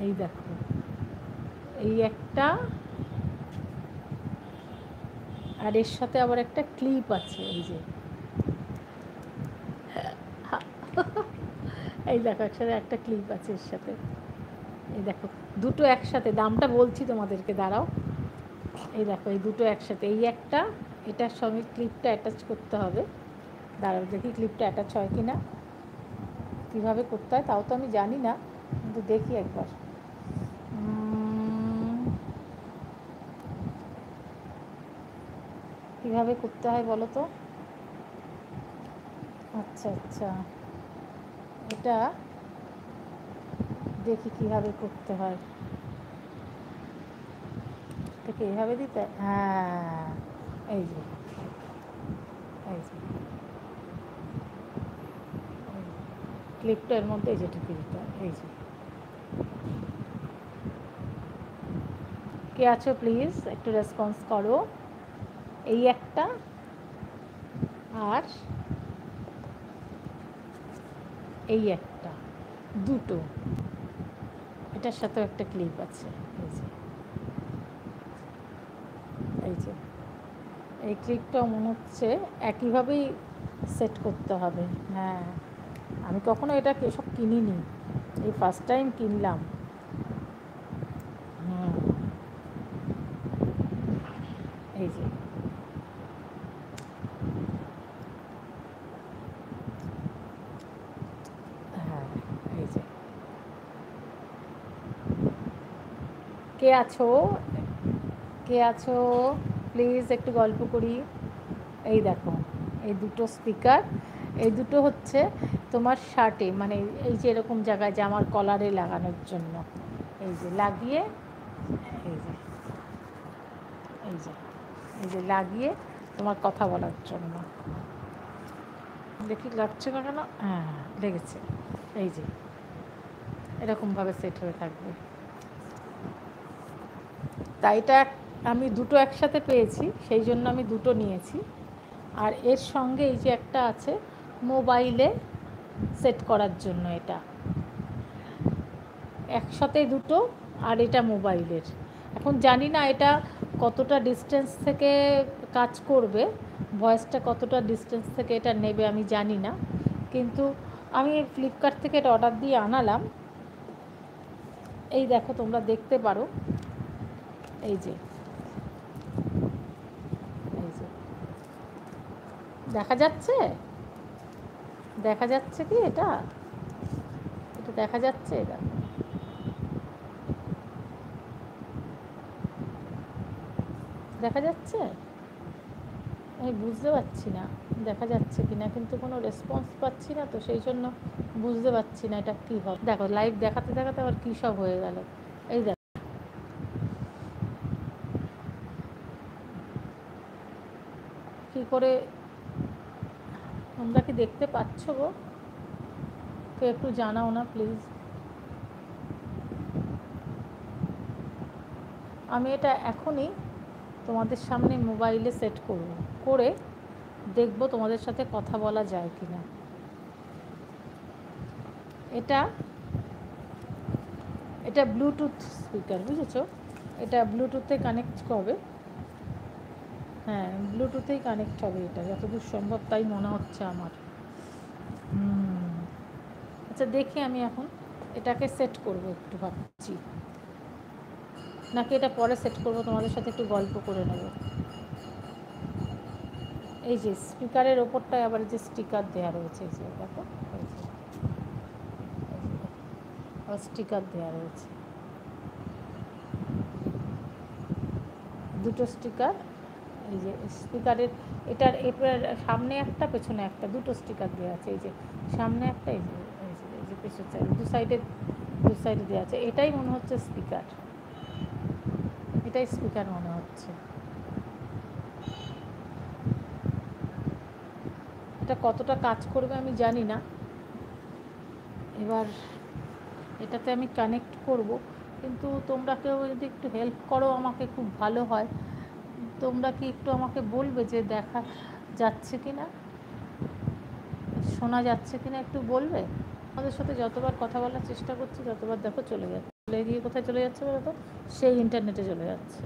এই দেখো, এই একটা, আর এর সাথে আবার একটা ক্লিপ আছে। এই যে এই দেখো, একসাথে একটা ক্লিপ আছে এর সাথে। এই দেখো, দুটো একসাথে, দামটা বলছি তোমাদেরকে, দাঁড়াও। এই দেখো, এই দুটো একসাথে, এই একটা, এটার সঙ্গে ক্লিপটা অ্যাটাচ করতে হবে। দাঁড়াও দেখি ক্লিপটা অ্যাটাচ হয় কি না, কীভাবে করতে হয় তাও তো আমি জানি না, কিন্তু দেখি একবার। কীভাবে করতে হয় বলো তো? আচ্ছা আচ্ছা, এটা দেখি কীভাবে করতে হয়। এটাকে এইভাবে দিতে, হ্যাঁ, এই যে, এই যে ক্লিপটার মধ্যে এই যেটা দিতে, এই যে। কে আছো প্লিজ একটু রেসপন্স করো। এই একটা, আর এই একটা, দুটো, এটার সাথেও একটা ক্লিপ আছে। এই যে, এই যে, এই ক্লিপটাও মনে হচ্ছে একইভাবেই সেট করতে হবে। হ্যাঁ, আমি কখনো এটা এসব কিনিনি, এই ফার্স্ট টাইম কিনলাম। হুম, এই যে, হ্যাঁ, এই যে। কে আছো, কে আছো প্লিজ একটু গল্প করি। এই দেখো, এই দুটো স্পিকার, এই দুটো হচ্ছে তোমার শার্টে, মানে এই যে এরকম জায়গায় জামার কলারে লাগানোর জন্য। এই যে লাগিয়ে, এই যে, এই যে, এই যে লাগিয়ে তোমার কথা বলার জন্য। দেখি লাগছে না কেন, হ্যাঁ লেগেছে। এই যে এরকমভাবে সেট হয়ে থাকবে। তাই এটা আমি দুটো একসাথে পেয়েছি, সেই জন্য আমি দুটো নিয়েছি। আর এর সঙ্গে এই যে একটা আছে মোবাইলে সেট করার জন্য, এটা একসাথে দুটো, আর এটা মোবাইলের। এখন জানি না এটা কতটা ডিস্টেন্স থেকে কাজ করবে, ভয়েসটা কতটা ডিস্টেন্স থেকে এটা নেবে আমি জানি না, কিন্তু আমি ফ্লিপকার্ট থেকে এটা অর্ডার দিয়ে আনালাম। এই দেখো, তোমরা দেখতে পারো, এই যে, এই যে দেখা যাচ্ছে, দেখা যাচ্ছে কি এটা, এটা দেখা যাচ্ছে, এটা দেখা যাচ্ছে, আমি বুঝতে পারছি না দেখা যাচ্ছে কি না, কিন্তু কোনো রেসপন্স পাচ্ছি না, তো সেই জন্য বুঝতে পারছি না এটা কী হবে। দেখো লাইভ দেখাতে দেখাতে আবার কী সব হয়ে গেল। এই দেখো কী করে, তোমরা কি দেখতে পাচ্ছ গো? তো একটু জানাও না প্লিজ। আমি এটা এখনই তোমাদের সামনে মোবাইলে সেট করব, করে দেখব তোমাদের সাথে কথা বলা যায় কি না। এটা, এটা ব্লুটুথ স্পিকার, বুঝেছো? এটা ব্লুটুথে কানেক্ট হবে। হ্যাঁ, ব্লুটুথেই কানেক্ট হবে, এটা যতদূর সম্ভব তাই মনে হচ্ছে আমার। আচ্ছা দেখি আমি এখন এটাকে সেট করব, একটু ভাবছি, নাকি এটা পরে সেট করব, তোমাদের সাথে একটু গল্প করে নেব। এই যে স্পিকারের ওপরটায় আবার যে স্টিকার দেওয়া রয়েছে, এই যে দেখো, এই যে আবার স্টিকার দেওয়া রয়েছে, দুটো স্টিকার। এই যে স্পিকারের, এটার এটার সামনে একটা পেছনে একটা, দুটো স্টিকার দেওয়া আছে। এই যে সামনে একটা, এই যে, এই যে, এই যে পেছন সাইড, দু সাইডে দেওয়া আছে। এটাই মনে হচ্ছে স্পিকার, এটাই স্পিকার মনে হচ্ছে। এটা কতটা কাজ করবে আমি জানি না। এবার এটাতে আমি কানেক্ট করব, কিন্তু তোমরা কেউ যদি একটু হেল্প করো আমাকে খুব ভালো হয়। তোমরা কি একটু আমাকে বলবে যে দেখা যাচ্ছে কি না, শোনা যাচ্ছে কি না, একটু বলবে? আমাদের সাথে যতবার কথা বলার চেষ্টা করছি ততবার দেখো চলে যাচ্ছে। চলে গিয়ে কোথায় চলে যাচ্ছে বলো তো, সেই ইন্টারনেটে চলে যাচ্ছে।